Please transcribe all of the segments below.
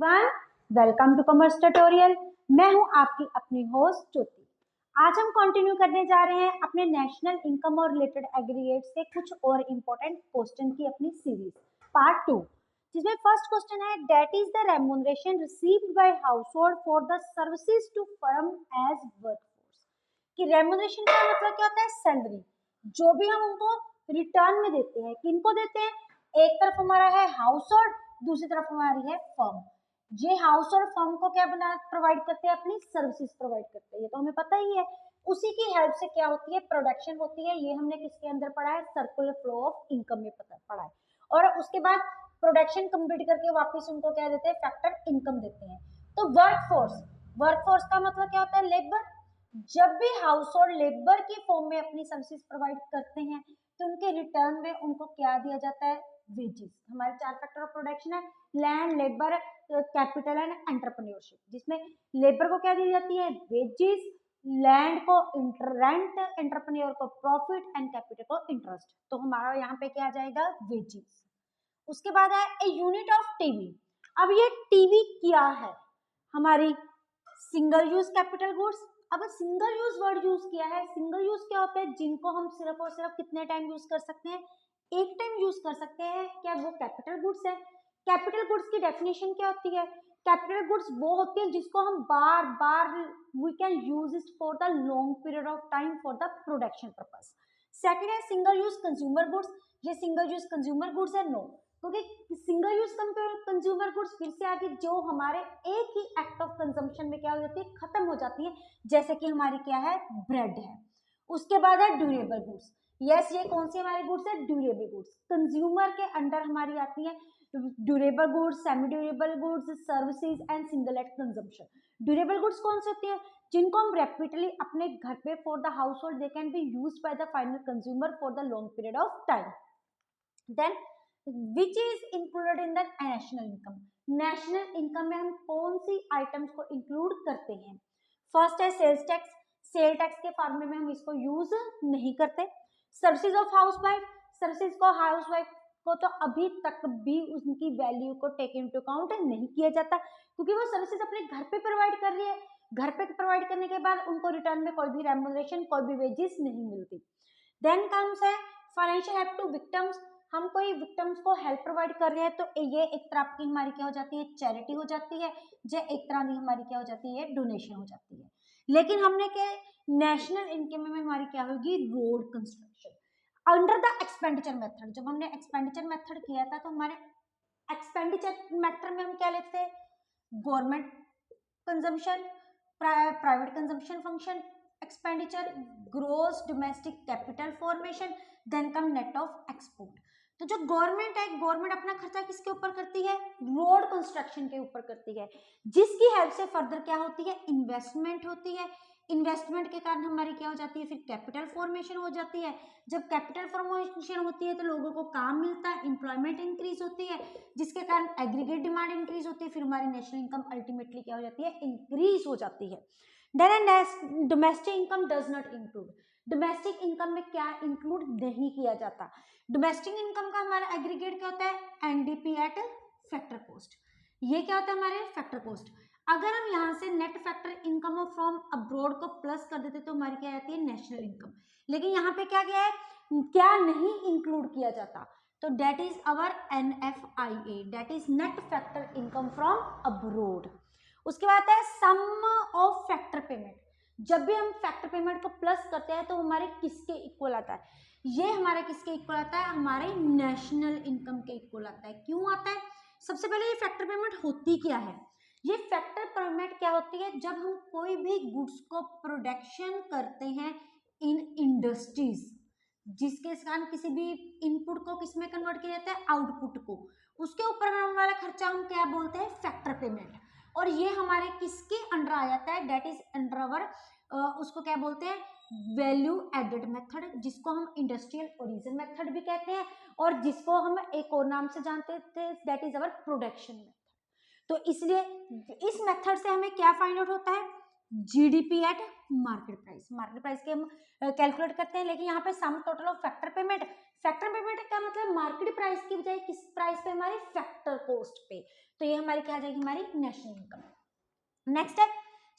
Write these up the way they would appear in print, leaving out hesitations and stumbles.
Everyone, welcome to commerce tutorial. मैं हूं आपकी अपनी होस्ट ज्योति। आज हम कंटिन्यू करने जा रहे हैं अपने नेशनल इनकम और रिलेटेड एग्रीगेट से कुछ और इम्पोर्टेंट क्वेश्चन की अपनी सीरीज पार्ट 2, जिसमें फर्स्ट क्वेश्चन है that is the remuneration received by household for the services to firm as workforce. कि रेम्यूनरेशन का मतलब क्या होता है? सैलरी, जो भी हम उनको रिटर्न में देते हैं। किनको देते हैं? एक तरफ हमारा है हाउसहोल्ड, दूसरी तरफ हमारी है फर्म। ये हाउस और फर्म को क्या बना प्रोवाइड करते हैं? अपनी सर्विसेज प्रोवाइड करते हैं, ये तो हमें पता ही है। उसी की हेल्प से क्या होती है? प्रोडक्शन होती है। ये हमने किसके अंदर पढ़ा है? सर्कुलर फ्लो ऑफ इनकम में पढ़ा है। और उसके बाद प्रोडक्शन कंप्लीट करके वापस उनको क्या देते हैं? फैक्टर इनकम देते हैं। तो वर्कफोर्स, वर्कफोर्स का मतलब क्या होता है? लेबर। जब भी हाउस होल्ड लेबर की फॉर्म में अपनी सर्विसेज प्रोवाइड करते हैं तो उनके रिटर्न में उनको क्या दिया जाता है? वेजेस। हमारे चार फैक्टर ऑफ प्रोडक्शन है, land, labour, capital and entrepreneurship, जिसमें लेबर को क्या दी जाती है? वेजेस, लैंड को रेंट, एंटरप्रेन्योर को प्रॉफिट एंड कैपिटल को इंटरेस्ट। तो हमारा यहाँ पे क्या आ जाएगा? वेजेस। उसके बाद है ए यूनिट ऑफ टीवी। अब ये टीवी क्या है? हमारी सिंगल यूज कैपिटल गुड्स। अब सिंगल यूज वर्ड यूज किया है। सिंगल यूज क्या होता है? जिनको हम सिर्फ और सिर्फ कितने टाइम यूज कर सकते हैं? एक टाइम यूज कर सकते हैं। क्या वो कैपिटल गुड्स है? कैपिटल गुड्स की डेफिनेशन क्या होती है? कैपिटल गुड्स वो होती है जिसको हम बार बार we can use it for the long period of time for the production purpose. Second है सिंगल यूज कंज्यूमर गुड्स। ये सिंगल यूज कंज्यूमर गुड्स है? नो, क्योंकि सिंगल यूज कंज्यूमर गुड्स फिर से आगे जो हमारे एक ही एक्ट ऑफ कंजम्पशन में क्या हो जाती है? खत्म हो जाती है, जैसे कि हमारी क्या है? ब्रेड है। उसके बाद है ड्यूरेबल गुड्स। यस, ये कौन सी हमारी गुड्स है? Durable goods. कंज्यूमर के अंडर हमारी आती है durable goods, semi durable goods, services and single act consumption. Durable goods कौन सी होती है? जिनको हम रेपिडली अपने घर पे for the household they can be used by the final consumer for the long period of time. Then which is included in the national income. National income में हम कौन सी आइटम्स को इंक्लूड करते हैं? First है sales tax. Sale tax के फॉर्मूले में हम इसको यूज नहीं करते। Services of house wife, services को हाउस वाइफ को तो अभी तक भी उनकी वैल्यू को टेक इनटू अकाउंट नहीं किया जाता, क्योंकि वो सर्विसेज अपने घर पे प्रोवाइड कर रही है। घर पे प्रोवाइड करने के बाद उनको रिटर्न में कोई भी रेम्यूनरेशन, कोई भी वेजेस नहीं मिलती। देन कम्स है फाइनेंशियल हेल्प टू विक्टिम्स। हम कोई विक्टिम्स को हेल्प प्रोवाइड कर रहे हैं तो ये एक तरह की हमारी क्या हो जाती है? चैरिटी हो जाती है। जो एक तरह की हमारी क्या हो जाती है? डोनेशन हो जाती है। लेकिन हमने क्या नेशनल इनकम में हमारी क्या होगी? Road construction under the expenditure method. जब हमने एक्सपेंडिचर मेथड किया था तो हमारे एक्सपेंडिचर मेथड में हम क्या लेते थे? Government consumption, private consumption function expenditure, gross domestic capital formation, then come net of export. तो जो गवर्नमेंट है, गवर्नमेंट अपना खर्चा किसके ऊपर करती है? रोड कंस्ट्रक्शन के ऊपर करती है, जिसकी हेल्प से फर्दर क्या होती है? इन्वेस्टमेंट होती है। इन्वेस्टमेंट के कारण हमारी क्या हो जाती है? फिर कैपिटल फॉर्मेशन हो जाती है। जब कैपिटल फॉर्मेशन होती है तो लोगों को काम मिलता है, एम्प्लॉयमेंट इंक्रीज होती है, जिसके कारण एग्रीगेट डिमांड इंक्रीज होती है। फिर हमारी नेशनल इनकम अल्टीमेटली क्या हो जाती है? इंक्रीज हो जाती है। Domestic income does not include. Domestic income में क्या इंक्लूड नहीं किया जाता? डोमेस्टिक इनकम का हमारा एग्रीगेट क्या होता है? NDP at factor cost. ये क्या होता है? हमारे फैक्टर कॉस्ट। अगर हम यहाँ से net factor income from abroad को प्लस कर देते तो हमारी क्या आती है? National income. लेकिन यहाँ पे क्या है? क्या नहीं इंक्लूड किया जाता? तो that is our NFIA, that is net factor income from abroad. उसके बाद है सम ऑफ फैक्टर पेमेंट। जब भी हम फैक्टर पेमेंट को प्लस करते हैं तो हमारे किसके इक्वल आता है? ये हमारे किसके इक्वल आता है? हमारे नेशनल इनकम के इक्वल आता है। क्यों आता है? सबसे पहले ये फैक्टर पेमेंट होती क्या है? ये फैक्टर पेमेंट क्या होती है? जब हम कोई भी गुड्स को प्रोडक्शन करते हैं इन इंडस्ट्रीज, जिसके कारण किसी भी इनपुट को किसमें कन्वर्ट किया जाता है? आउटपुट को। उसके ऊपर होने वाला खर्चा हम क्या बोलते हैं? Factor payment. और ये हमारे किसके अंडर आ जाता है? डेट इज अंडर अवर उसको क्या बोलते हैं? वैल्यू एडेड मेथड, जिसको हम इंडस्ट्रियल ओरिजिन मेथड भी कहते हैं, और जिसको हम एक और नाम से जानते थे, that is our production method. तो इसलिए इस मेथड से हमें क्या फाइंड आउट होता है? GDP at market price. Market price के हम कैलकुलेट करते हैं। लेकिन यहाँ पे sum total of factor payment, factor payment का मतलब मार्केट प्राइस की बजाय किस प्राइस पे, हमारे फैक्टर कॉस्ट पे। तो ये हमारी क्या आ जाएगी, हमारी नेशनल इनकम। नेक्स्ट है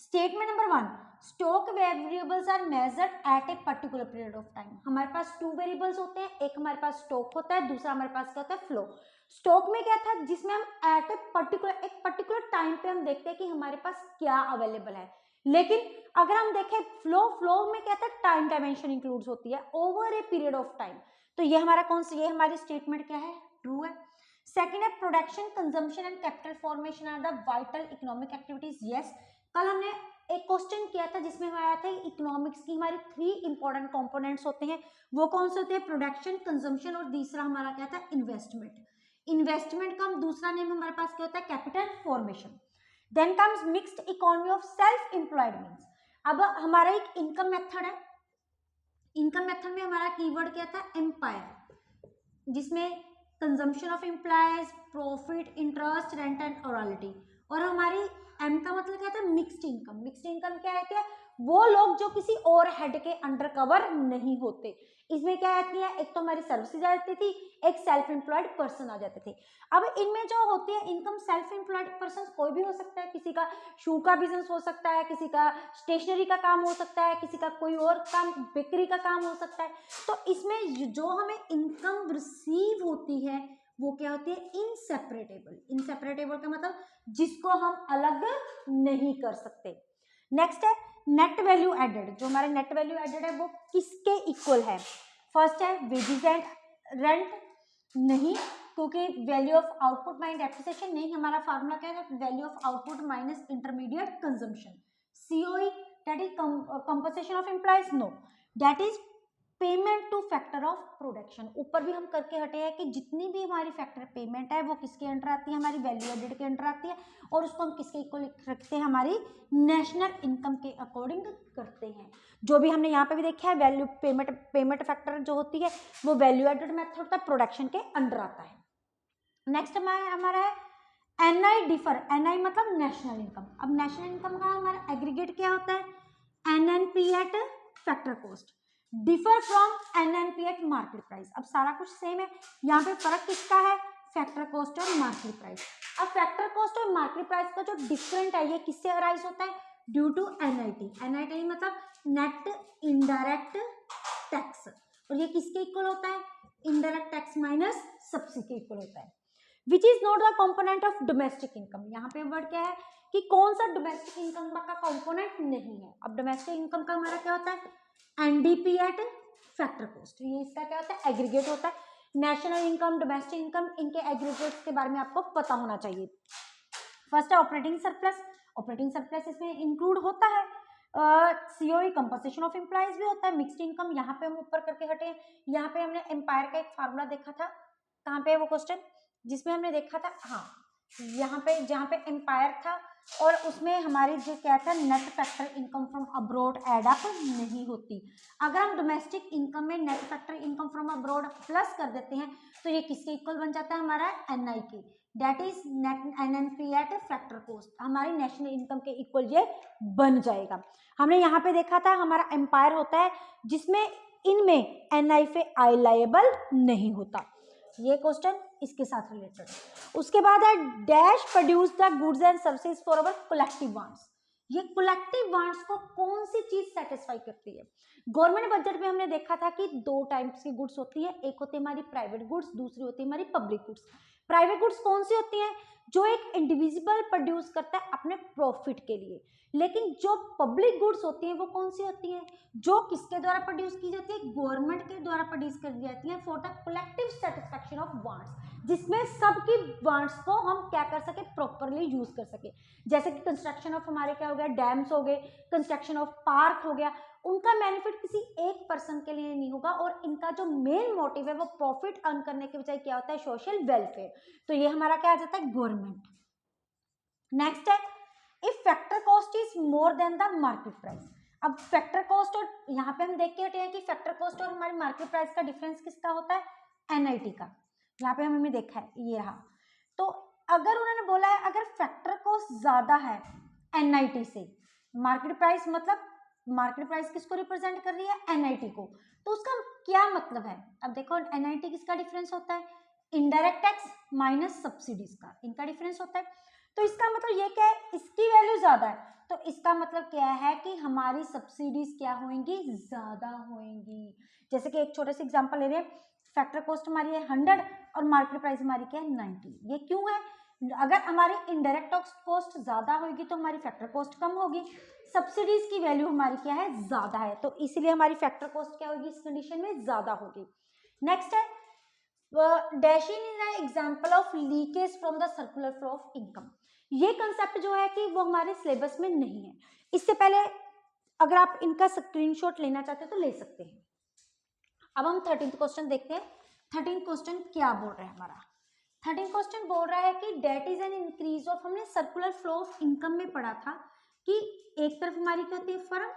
statement number 1, stock variables are measured at a particular period of time. हमारे पास 2 वेरिएबल्स होते हैं, एक हमारे पास स्टॉक होता है, दूसरा हमारे पास क्या होता है, फ्लो। स्टॉक में क्या था, जिसमें हम एट ए पर्टिकुलर, एक पर्टिकुलर टाइम पे हम देखते हैं कि हमारे पास क्या अवेलेबल है। लेकिन अगर हम देखें फ्लो में क्या था, टाइम डायमेंशन इंक्लूड होती है over a period of time. तो ये हमारा कौन सा, ये हमारी स्टेटमेंट क्या है, ट्रू है। सेकेंड है production, consumption and capital formation are the vital economic activities. Yes, कल हमने एक क्वेश्चन किया था जिसमें हमारा आया था इकोनॉमिक्स की हमारी 3 इंपॉर्टेंट कंपोनेंट्स होते हैं, वो कौन से होते हैं, प्रोडक्शन, कंजम्पशन और तीसरा हमारा क्या था, इन्वेस्टमेंट। इन्वेस्टमेंट का दूसरा नेम हमारे पास क्या होता है, capital formation. Then comes mixed economy of self employed means. अब हमारा एक इनकम मेथड है, इनकम मेथड में हमारा कीवर्ड क्या था, एम्पायर, जिसमें consumption of employees, profit, interest, rent and royalty. और हमारी एम का मतलब क्या था, मिक्स्ड इनकम। मिक्स्ड इनकम क्या है, क्या वो लोग जो किसी और हेड के अंडर कवर नहीं होते। इसमें क्या आती है, एक तो हमारी सर्विसेज आ जाती थी, एक सेल्फ एम्प्लॉयड पर्सन आ जाते थे। अब इनमें जो होती है इनकम, सेल्फ एम्प्लॉयड पर्सन कोई भी हो सकता है, किसी का शू का बिजनेस हो सकता है, किसी का स्टेशनरी का काम हो सकता है, किसी का कोई और काम, बेकरी का काम हो सकता है। तो इसमें जो हमें इनकम रिसीव होती है वो क्या होती है, इनसेपरेटेबल। इनसेपरेटेबल का मतलब जिसको हम अलग नहीं कर सकते। नेक्स्ट है नेट वैल्यू एडेड। जो हमारे नेट वैल्यू एडेड है वो किसके इक्वल है, फर्स्ट है वेजेस एंड रेंट, नहीं, क्योंकि value of output minus depreciation नहीं, हमारा फार्मूला क्या है, value of output minus intermediate consumption. COE that is compensation of employees, no, that is payment to factor of production. ऊपर भी हम करके हटे हैं कि जितनी भी हमारी फैक्टर पेमेंट है वो किसके अंडर आती है, हमारी वैल्यू एडेड के अंडर आती है, और उसको हम किसके इक्वल रखते हैं, हमारी नेशनल इनकम के अकॉर्डिंग करते हैं। जो भी हमने यहाँ पे भी देखा है, वैल्यू पेमेंट फैक्टर जो होती है वो वैल्यू एडेड मेथड का प्रोडक्शन के अंडर आता है। नेक्स्ट हमारा है एनआई डिफर। एनआई मतलब नेशनल इनकम। अब नेशनल इनकम का हमारा एग्रीगेट क्या होता है, NNP eight factor cost differ from NNP eight market price. अब सारा कुछ सेम है, यहाँ पे फर्क किसका है, फैक्टर कॉस्ट और मार्केट प्राइस। अब फैक्टर कॉस्ट और मार्केट प्राइस का जो डिफरेंट है ये किससे अराइज होता है, ड्यू टू एनआईटी। एनआईटी मतलब नेट इनडायरेक्ट टैक्स, और ये किसके इक्वल होता है, इनडायरेक्ट टैक्स माइनस सब्सिडी के इक्वल होता है। Which is not the component of domestic income. यहाँ पे वर्ड क्या है कि कौन सा डोमेस्टिक इनकम का कंपोनेंट नहीं है। अब डोमेस्टिक इनकम का हमारा क्या होता है, एनडीपी एट फैक्टर कॉस्ट, ये इसका क्या होता है, एग्रीगेट होता है। नेशनल इनकम, डोमेस्टिक इनकम, इनके एग्रीगेट्स के बारे में आपको पता होना चाहिए। फर्स्ट है ऑपरेटिंग सरप्लस। ऑपरेटिंग सरप्लस इसमें इंक्लूड होता है सीओई, कंपनसेशन ऑफ एम्प्लॉयज भी होता है, मिक्स्ड इनकम। यहाँ पे हम ऊपर करके हटे हैं, यहाँ पे हमने एम्पायर का एक फार्मूला देखा था, कहाँ पे है वो क्वेश्चन जिसमें हमने देखा था, हाँ यहाँ पे, जहाँ पे एम्पायर था और उसमें हमारी जो क्या था, net factor income from abroad add up नहीं होती। अगर हम डोमेस्टिक इनकम में net factor income from abroad plus कर देते हैं तो ये किसके इक्वल बन जाता है, हमारा एनआई के, that is net NNP eight factor cost, हमारी नेशनल इनकम के इक्वल ये बन जाएगा। हमने यहाँ पे देखा था हमारा एम्पायर होता है जिसमें इनमें एनआई पे आई लायबल नहीं होता। ये क्वेश्चन इसके साथ रिलेटेड। उसके बाद है dash produce the goods and services for our collective wants. ये कलेक्टिव वांट्स को कौन सी चीज सेटिस्फाई करती है। गवर्नमेंट बजट में हमने देखा था कि 2 टाइप्स की गुड्स होती है, एक होती है हमारी प्राइवेट गुड्स, दूसरी होती है हमारी पब्लिक गुड्स। प्राइवेट गुड्स कौन सी होती हैं, जो एक इंडिविजुअल प्रोड्यूस करता है अपने प्रॉफिट के लिए। लेकिन जो पब्लिक गुड्स होती हैं वो कौन सी होती हैं, जो किसके द्वारा प्रोड्यूस की जाती है, गवर्नमेंट के द्वारा प्रोड्यूस कर दी जाती है for the collective satisfaction of wants, जिसमें सबकी वांट्स को हम क्या कर सके, प्रॉपरली यूज कर सके। जैसे कि कंस्ट्रक्शन ऑफ हमारे क्या हो गया, डैम्स हो गए, कंस्ट्रक्शन ऑफ पार्क हो गया, उनका बेनिफिट किसी एक पर्सन के लिए नहीं होगा, और इनका जो मेन मोटिव है वो प्रॉफिट अर्न करने के बजाय क्या होता है, सोशल वेलफेयर। तो ये हमारा क्या आ जाता है, गवर्नमेंट। नेक्स्ट है if factor cost is more than the market price. अब फैक्टर कॉस्ट, और यहाँ पे हम देख के हटे हैं कि फैक्टर कॉस्ट और हमारी मार्केट प्राइस का डिफरेंस किसका होता है, एनआईटी का। यहाँ पे हमने देखा है, ये रहा। तो अगर उन्होंने बोला है अगर फैक्टर कॉस्ट ज्यादा है एनआईटी से, मार्केट प्राइस मतलब मार्केट प्राइस किसको रिप्रेजेंट कर रही है, एनआईटी को। तो उसका क्या मतलब है, अब देखो एनआईटी किसका डिफरेंस होता है, इनडायरेक्ट टैक्स माइनस सब्सिडीज का, इनका डिफरेंस होता है। तो इसका मतलब ये क्या है, इसकी वैल्यू ज्यादा है, तो इसका मतलब क्या है कि हमारी सब्सिडीज क्या होंगी, ज्यादा होंगी। जैसे कि एक छोटे से एग्जांपल ले रहे हैं, फैक्टर कॉस्ट हमारी है 100 और मार्केट प्राइस हमारी क्या है 90। ये क्यों है, अगर हमारी इनडायरेक्ट कॉस्ट ज्यादा होगी तो हमारी फैक्टर कॉस्ट कम होगी, सब्सिडीज की वैल्यू हमारी क्या है, ज्यादा है, तो इसलिए हमारी फैक्टर कॉस्ट क्या होगी, इस कंडीशन में ज्यादा होगी। नेक्स्ट है dashing in the example of leakage from the circular flow of income. ये कंसेप्ट जो है कि वो हमारे सिलेबस में नहीं है। इससे पहले अगर आप इनका स्क्रीनशॉट लेना चाहते हैं तो ले सकते हैं। अब हम 13th क्वेश्चन देखते हैं। 13th क्वेश्चन क्या बोल रहा है हमारा, 13th क्वेश्चन बोल रहा है कि that is an increase of, हमने सर्कुलर फ्लो ऑफ इनकम में पढ़ा था कि एक तरफ हमारी क्या होती है फर्म,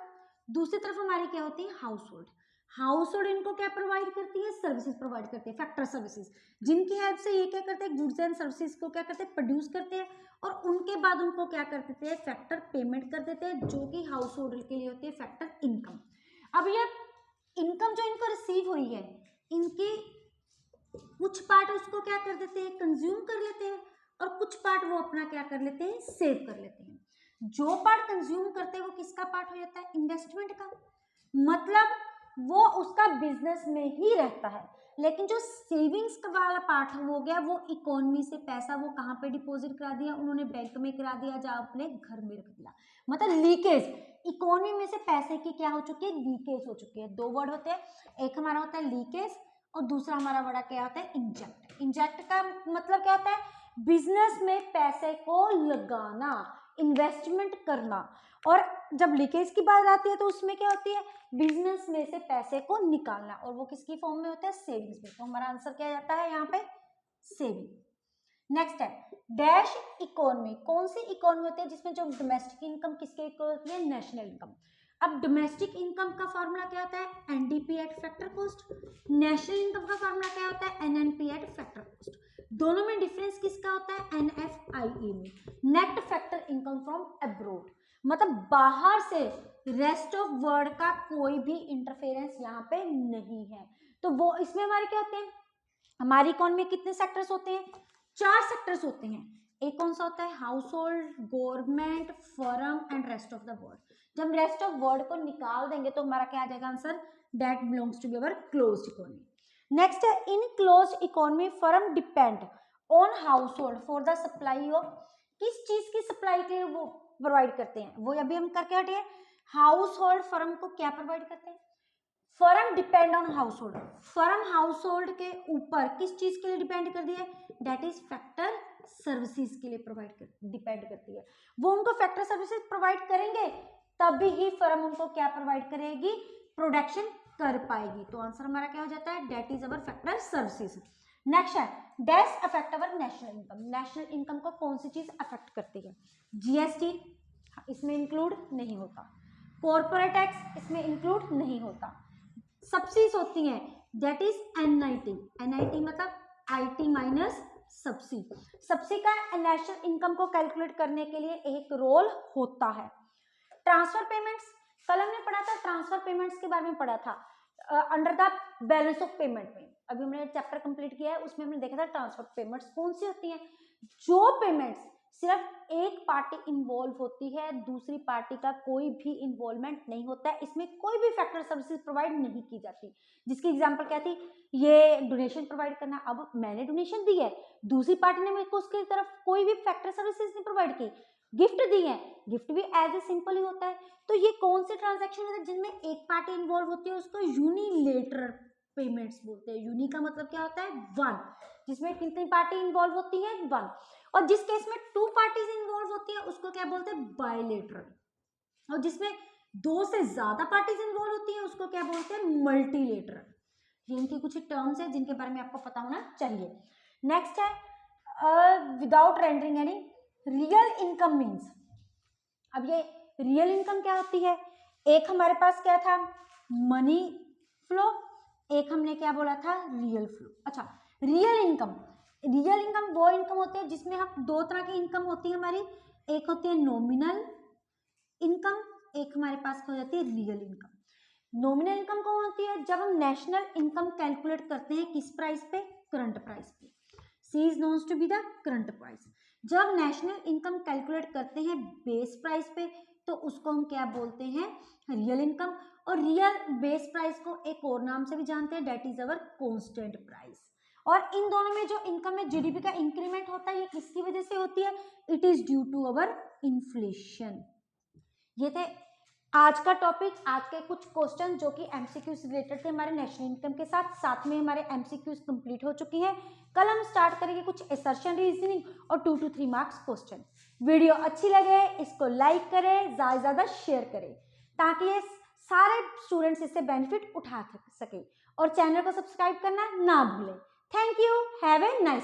दूसरी तरफ हमारी क्या होती है हाउस होल्ड। हाउस होल्ड इनको क्या प्रोवाइड करती है, सर्विसेज प्रोवाइड करती है, फैक्टर सर्विसेज, जिनकी हेल्प से ये क्या करते हैं, गुड्स एंड सर्विसेज को क्या करते हैं, प्रोड्यूस करते हैं, और उनके बाद उनको क्या कर देते हैं, फैक्टर पेमेंट कर देते हैं, जो कि हाउस होल्ड के लिए होती है फैक्टर इनकम। अब ये इनकम जो इनको रिसीव हुई है, इनकी कुछ पार्ट उसको क्या कर देते हैं, कंज्यूम कर लेते हैं, और कुछ पार्ट वो अपना क्या कर लेते हैं, सेव कर लेते हैं। जो पार्ट कंज्यूम करते हैं वो किसका पार्ट हो जाता है, इन्वेस्टमेंट का, मतलब वो उसका बिजनेस में ही रहता है। लेकिन जो सेविंग्स वाला पार्ट हो गया, वो इकोनॉमी से पैसा वो कहाँ पे डिपॉजिट करा दिया, उन्होंने बैंक में करा दिया, जहाँ अपने घर में रख दिया, मतलब लीकेज, इकोनॉमी में से पैसे की क्या हो चुकी है, लीकेज हो चुकी है। दो वर्ड होते हैं, एक हमारा होता है लीकेज और दूसरा हमारा बड़ा क्या होता है, इंजेक्ट। इंजेक्ट का मतलब क्या होता है, बिजनेस में पैसे को लगाना, इन्वेस्टमेंट करना। और जब लीकेज की बात आती है तो उसमें क्या होती है, बिजनेस में से पैसे को निकालना, और वो किसकी फॉर्म में होता है, सेविंग्स में। तो हमारा आंसर क्या जाता है यहाँ पे, सेविंग। नेक्स्ट है डैश इकोनॉमी, कौन सी इकोनॉमी होती है जिसमें जो डोमेस्टिक इनकम किसके इक्वल होती है, नेशनल इनकम। अब डोमेस्टिक इनकम का फॉर्मूला क्या होता है, NDP at factor cost, national income का फॉर्मूला क्या होता है, एनएनपी एट फैक्टर कॉस्ट। दोनों में डिफरेंस किसका होता है, एनएफआईई में, net factor income from abroad, मतलब बाहर से रेस्ट ऑफ वर्ल्ड का कोई भी इंटरफेरेंस यहाँ पे नहीं है। तो वो इसमें हमारे क्या होते हैं, हमारी इकोनॉमी में कितने सेक्टर्स होते हैं, 4 सेक्टर्स होते हैं। एक कौन सा होता है, household, government, firm and rest of the world. जब रेस्ट ऑफ वर्ल्ड को निकाल देंगे तो हमारा क्या आ जाएगा answer, that belongs to be our closed economy. Next है in closed economy firm depend on household for the supply of, किस चीज की सप्लाई के लिए वो प्रोवाइड करते हैं, वो अभी हम करके हटे हैं। हाउस होल्ड फर्म को क्या प्रोवाइड करते हैं, firm depend on house hold, firm house hold के ऊपर किस चीज के लिए डिपेंड कर दी है, दैट इज फैक्टर सर्विसेज के लिए प्रोवाइड कर डिपेंड करती है। वो उनको फैक्टर सर्विसेज प्रोवाइड करेंगे तभी ही फर्म उनको क्या प्रोवाइड करेगी, प्रोडक्शन कर पाएगी। तो आंसर हमारा क्या हो जाता है, that is our factor services. Next है dash affect our national income, national income को कौन सी चीज अफेक्ट करती है, जीएसटी इसमें इंक्लूड नहीं होता, कॉर्पोरेट टैक्स इसमें इंक्लूड नहीं होता, सब्सिडीज होती हैं, दैट इज एनआईटी, एनआईटी मतलब आईटी माइनस सब्सिडी। सब्सिडी का नेशनल इनकम को कैलकुलेट करने के लिए एक रोल होता है। ट्रांसफर पेमेंट्स, कल हमने पढ़ा था, ट्रांसफर पेमेंट्स के बारे में पढ़ा था under the balance of payment में, अभी हमने चैप्टर कंप्लीट किया है, उसमें हमने देखा था ट्रांसफर पेमेंट्स कौन सी होती हैं, जो पेमेंट्स सिर्फ एक पार्टी इन्वॉल्व होती है, दूसरी पार्टी का कोई भी इन्वॉल्वमेंट नहीं होता है, इसमें कोई भी फैक्टर सर्विसेज प्रोवाइड नहीं की जाती। जिसकी एग्जांपल क्या थी, ये डोनेशन प्रोवाइड करना, अब मैंने डोनेशन दी है, दूसरी पार्टी ने मेरे को उसकी तरफ कोई भी फैक्टर सर्विसेज नहीं प्रोवाइड की, गिफ्ट दी है, गिफ्ट भी एज ए सिंपल ही होता है। तो ये कौन से ट्रांजेक्शन होते हैं जिनमें एक पार्टी इन्वॉल्व होती है, उसको यूनिलेटरल पेमेंट्स बोलते हैं। यूनि का मतलब क्या होता है, वन, जिसमें कितनी पार्टी इन्वॉल्व होती है, वन, और जिस केस में 2 पार्टीज इन्वॉल्व होती है उसको क्या बोलते हैं, बायलेटरल, और जिसमें 2 से ज्यादा पार्टीज इन्वॉल्व होती है उसको क्या बोलते हैं, मल्टीलेटरल। ये इनकी कुछ टर्म्स है जिनके बारे में आपको पता होना चाहिए। नेक्स्ट है without rendering any real income means, अब ये रियल इनकम क्या होती है, एक हमारे पास क्या था मनी फ्लो, एक हमने क्या बोला था रियल फ्लो। अच्छा रियल इनकम, रियल इनकम वो इनकम होती है जिसमें हम 2 तरह की इनकम होती है हमारी, एक होती है नॉमिनल इनकम, एक हमारे पास हो जाती है रियल इनकम। नॉमिनल इनकम कौन होती है? जब हम नेशनल इनकम कैलकुलेट करते हैं किस प्राइस पे? करंट प्राइस पे। C is knowns to be the current price. जब नेशनल इनकम कैलकुलेट करते हैं बेस प्राइस पे तो उसको हम क्या बोलते हैं? Real income. और रियल बेस प्राइस को एक और नाम से भी जानते हैं, that is our constant price. और इन दोनों में जो इनकम में जीडीपी का इंक्रीमेंट होता है ये किसकी वजह से होती है? It is due to our inflation. ये थे आज का टॉपिक, आज के कुछ क्वेश्चन जो कि एमसीक्यूज रिलेटेड थे हमारे नेशनल इनकम के साथ। साथ में हमारे एमसीक्यूज कंप्लीट हो चुकी हैं। कल हम स्टार्ट करेंगे कुछ असर्शन रीजनिंग और 2 to 3 मार्क्स क्वेश्चन। वीडियो अच्छी लगे इसको लाइक करें, ज़्यादा से ज़्यादा शेयर करें ताकि ये सारे स्टूडेंट्स इससे बेनिफिट उठा सके। और चैनल को सब्सक्राइब करना ना भूलें। Thank you, have a nice